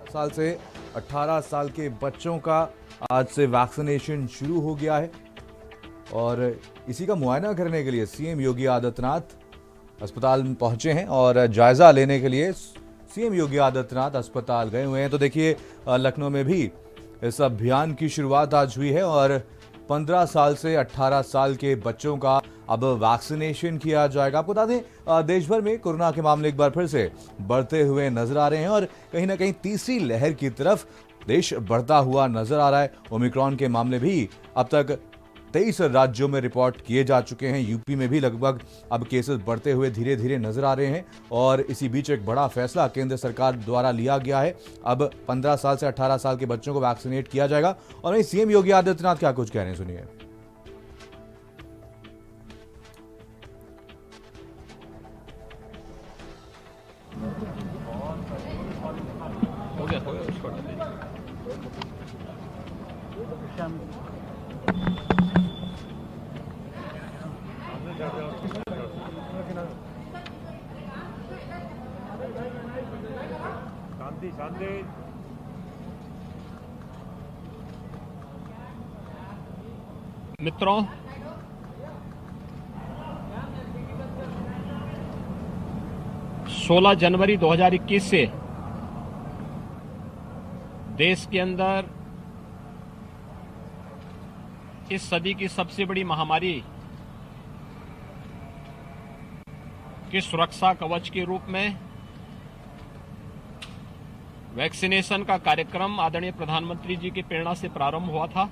साल से 18 साल के बच्चों का आज से वैक्सीनेशन शुरू हो गया है और इसी का मुआयना करने के लिए सीएम योगी आदित्यनाथ अस्पताल में पहुंचे हैं और जायजा लेने के लिए सीएम योगी आदित्यनाथ अस्पताल गए हुए हैं। तो देखिए, लखनऊ में भी इस अभियान की शुरुआत आज हुई है और 15 साल से 18 साल के बच्चों का अब वैक्सीनेशन किया जाएगा। आपको बता दें, देश भर में कोरोना के मामले एक बार फिर से बढ़ते हुए नजर आ रहे हैं और कहीं ना कहीं तीसरी लहर की तरफ देश बढ़ता हुआ नजर आ रहा है। ओमिक्रॉन के मामले भी अब तक 23 राज्यों में रिपोर्ट किए जा चुके हैं। यूपी में भी लगभग अब केसेस बढ़ते हुए धीरे धीरे नजर आ रहे हैं और इसी बीच एक बड़ा फैसला केंद्र सरकार द्वारा लिया गया है। अब 15 साल से 18 साल के बच्चों को वैक्सीनेट किया जाएगा। और वहीं सीएम योगी आदित्यनाथ क्या कुछ कह रहे हैं, सुनिए। शांति शांति। मित्रों, सोलह जनवरी 2021 से देश के अंदर इस सदी की सबसे बड़ी महामारी के सुरक्षा कवच के रूप में वैक्सीनेशन का कार्यक्रम आदरणीय प्रधानमंत्री जी की प्रेरणा से प्रारंभ हुआ था।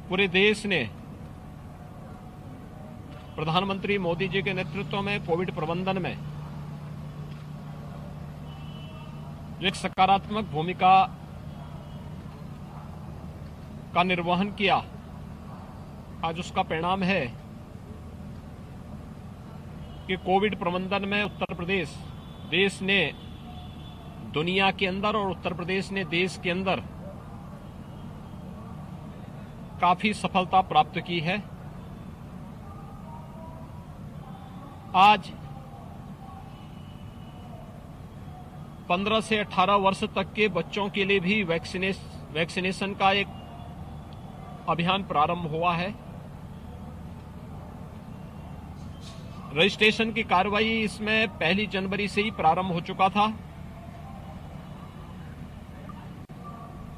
पूरे देश ने प्रधानमंत्री मोदी जी के नेतृत्व में कोविड प्रबंधन में जो एक सकारात्मक भूमिका का निर्वहन किया, आज उसका परिणाम है कि कोविड प्रबंधन में उत्तर प्रदेश देश ने दुनिया के अंदर और उत्तर प्रदेश ने देश के अंदर काफी सफलता प्राप्त की है। आज 15 से 18 वर्ष तक के बच्चों के लिए भी वैक्सीनेशन का एक अभियान प्रारंभ हुआ है। रजिस्ट्रेशन की कार्रवाई इसमें 1 जनवरी से ही प्रारंभ हो चुका था।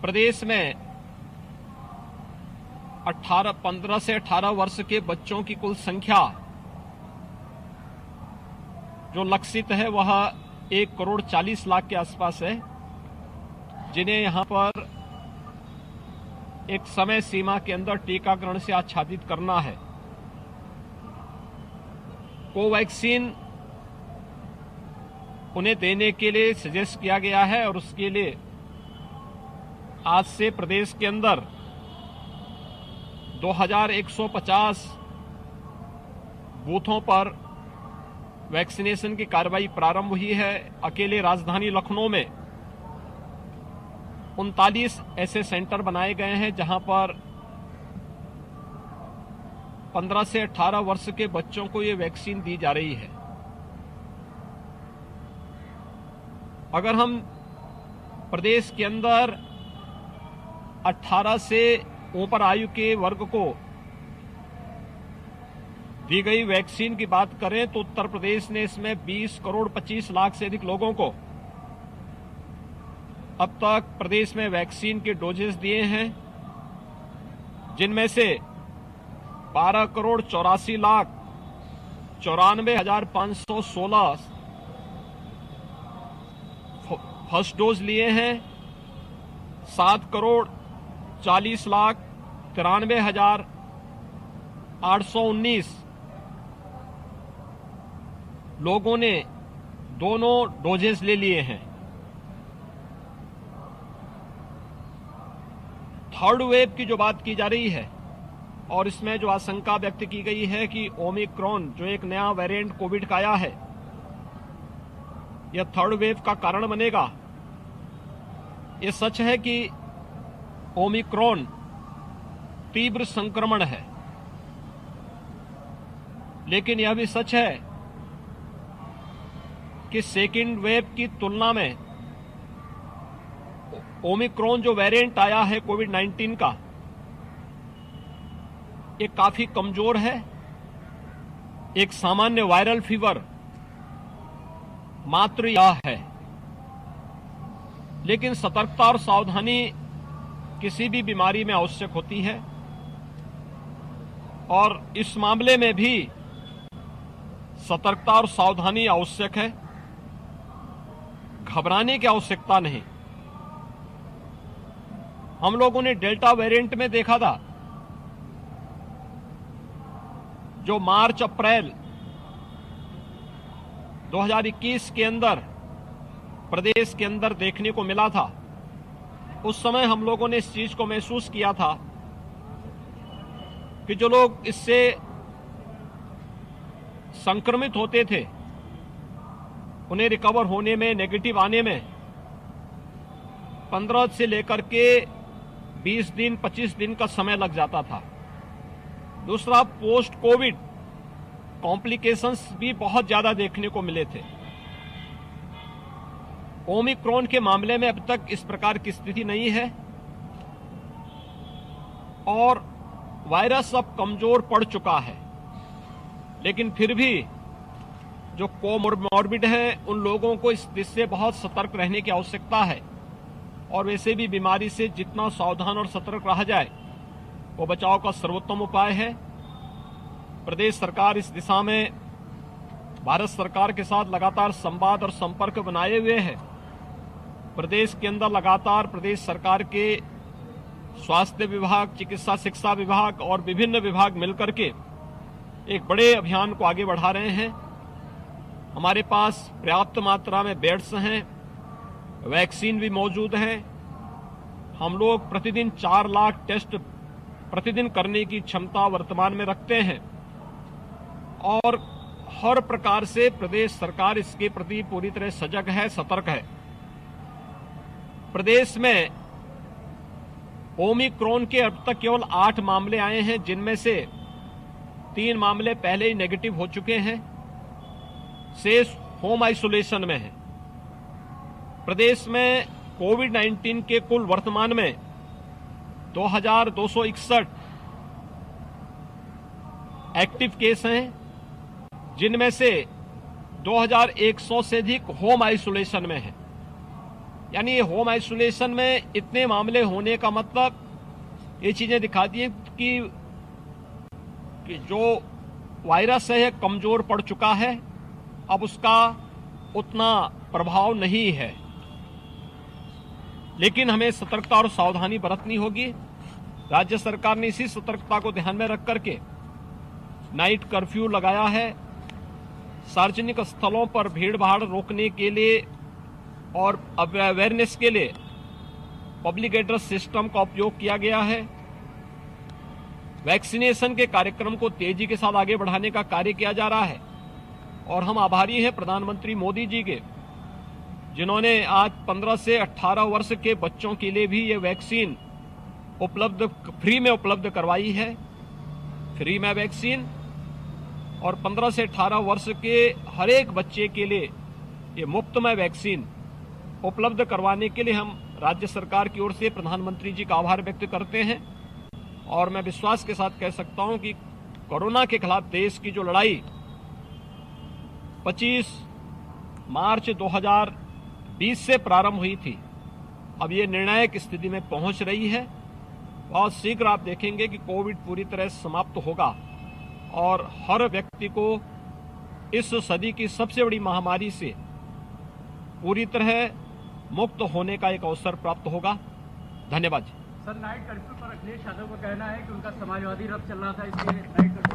प्रदेश में 15 से 18 वर्ष के बच्चों की कुल संख्या जो लक्षित है वह 1,40,00,000 के आसपास है, जिन्हें यहां पर एक समय सीमा के अंदर टीकाकरण से आच्छादित करना है। कोवैक्सीन उन्हें देने के लिए सजेस्ट किया गया है और उसके लिए आज से प्रदेश के अंदर 2150 बूथों पर वैक्सीनेशन की कार्रवाई प्रारंभ हुई है। अकेले राजधानी लखनऊ में 39 ऐसे सेंटर बनाए गए हैं जहां पर 15 से 18 वर्ष के बच्चों को ये वैक्सीन दी जा रही है। अगर हम प्रदेश के अंदर 18 से ऊपर आयु के वर्ग को दी गई वैक्सीन की बात करें तो उत्तर प्रदेश ने इसमें 20,25,00,000 से अधिक लोगों को अब तक प्रदेश में वैक्सीन के डोजेस दिए हैं, जिनमें से 12,84,94,516 फर्स्ट डोज लिए हैं। 7,40,93,819 लोगों ने दोनों डोजेस ले लिए हैं। थर्ड वेव की जो बात की जा रही है और इसमें जो आशंका व्यक्त की गई है कि ओमिक्रॉन जो एक नया वेरिएंट कोविड का आया है, यह थर्ड वेव का कारण बनेगा। यह सच है कि ओमिक्रॉन तीव्र संक्रमण है, लेकिन यह भी सच है कि सेकेंड वेव की तुलना में ओमिक्रॉन जो वेरिएंट आया है कोविड-19 का, ये काफी कमजोर है। एक सामान्य वायरल फीवर मात्र यह है, लेकिन सतर्कता और सावधानी किसी भी बीमारी में आवश्यक होती है और इस मामले में भी सतर्कता और सावधानी आवश्यक है। घबराने की आवश्यकता नहीं। हम लोगों ने डेल्टा वेरिएंट में देखा था, जो मार्च अप्रैल 2021 के अंदर प्रदेश के अंदर देखने को मिला था। उस समय हम लोगों ने इस चीज को महसूस किया था कि जो लोग इससे संक्रमित होते थे, उन्हें रिकवर होने में, नेगेटिव आने में 15 से लेकर के 20 दिन, 25 दिन का समय लग जाता था। दूसरा, पोस्ट कोविड कॉम्प्लिकेशंस भी बहुत ज्यादा देखने को मिले थे। ओमिक्रॉन के मामले में अब तक इस प्रकार की स्थिति नहीं है और वायरस अब कमजोर पड़ चुका है, लेकिन फिर भी जो कोमोर्बिड हैं, उन लोगों को इससे बहुत सतर्क रहने की आवश्यकता है और वैसे भी बीमारी से जितना सावधान और सतर्क रहा जाए वो बचाव का सर्वोत्तम उपाय है। प्रदेश सरकार इस दिशा में भारत सरकार के साथ लगातार संवाद और संपर्क बनाए हुए है। प्रदेश के अंदर लगातार प्रदेश सरकार के स्वास्थ्य विभाग, चिकित्सा शिक्षा विभाग और विभिन्न विभाग मिलकर के एक बड़े अभियान को आगे बढ़ा रहे हैं। हमारे पास पर्याप्त मात्रा में बेड्स हैं, वैक्सीन भी मौजूद हैं। हम लोग प्रतिदिन 4 लाख टेस्ट प्रतिदिन करने की क्षमता वर्तमान में रखते हैं और हर प्रकार से प्रदेश सरकार इसके प्रति पूरी तरह सजग है, सतर्क है। प्रदेश में ओमिक्रॉन के अब तक केवल 8 मामले आए हैं, जिनमें से 3 मामले पहले ही नेगेटिव हो चुके हैं, शेष होम आइसोलेशन में है। प्रदेश में कोविड-19 के कुल वर्तमान में 2261 एक्टिव केस हैं, जिनमें से 2100 से अधिक होम आइसोलेशन में हैं। यानी होम आइसोलेशन में इतने मामले होने का मतलब ये चीजें दिखाती हैं कि जो वायरस है कमजोर पड़ चुका है, अब उसका उतना प्रभाव नहीं है। लेकिन हमें सतर्कता और सावधानी बरतनी होगी। राज्य सरकार ने इसी सतर्कता को ध्यान में रख करके नाइट कर्फ्यू लगाया है। सार्वजनिक स्थलों पर भीड़ भाड़ रोकने के लिए और अवेयरनेस के लिए पब्लिक एड्रेस सिस्टम का उपयोग किया गया है। वैक्सीनेशन के कार्यक्रम को तेजी के साथ आगे बढ़ाने का कार्य किया जा रहा है और हम आभारी हैं प्रधानमंत्री मोदी जी के, जिन्होंने आज 15 से 18 वर्ष के बच्चों के लिए भी ये वैक्सीन फ्री में उपलब्ध करवाई है। फ्री में वैक्सीन और 15 से 18 वर्ष के हर एक बच्चे के लिए ये मुफ्त में वैक्सीन उपलब्ध करवाने के लिए हम राज्य सरकार की ओर से प्रधानमंत्री जी का आभार व्यक्त करते हैं। और मैं विश्वास के साथ कह सकता हूं कि कोरोना के खिलाफ देश की जो लड़ाई 25 मार्च 2020 से प्रारंभ हुई थी, अब ये निर्णायक स्थिति में पहुंच रही है। बहुत शीघ्र आप देखेंगे कि कोविड पूरी तरह समाप्त होगा और हर व्यक्ति को इस सदी की सबसे बड़ी महामारी से पूरी तरह मुक्त होने का एक अवसर प्राप्त होगा। धन्यवाद जी। सर, नाइट कर्फ्यू पर अखिलेश यादव का कहना है कि उनका समाजवादी रथ चल रहा था, इसलिए नाइट कर्फ्यू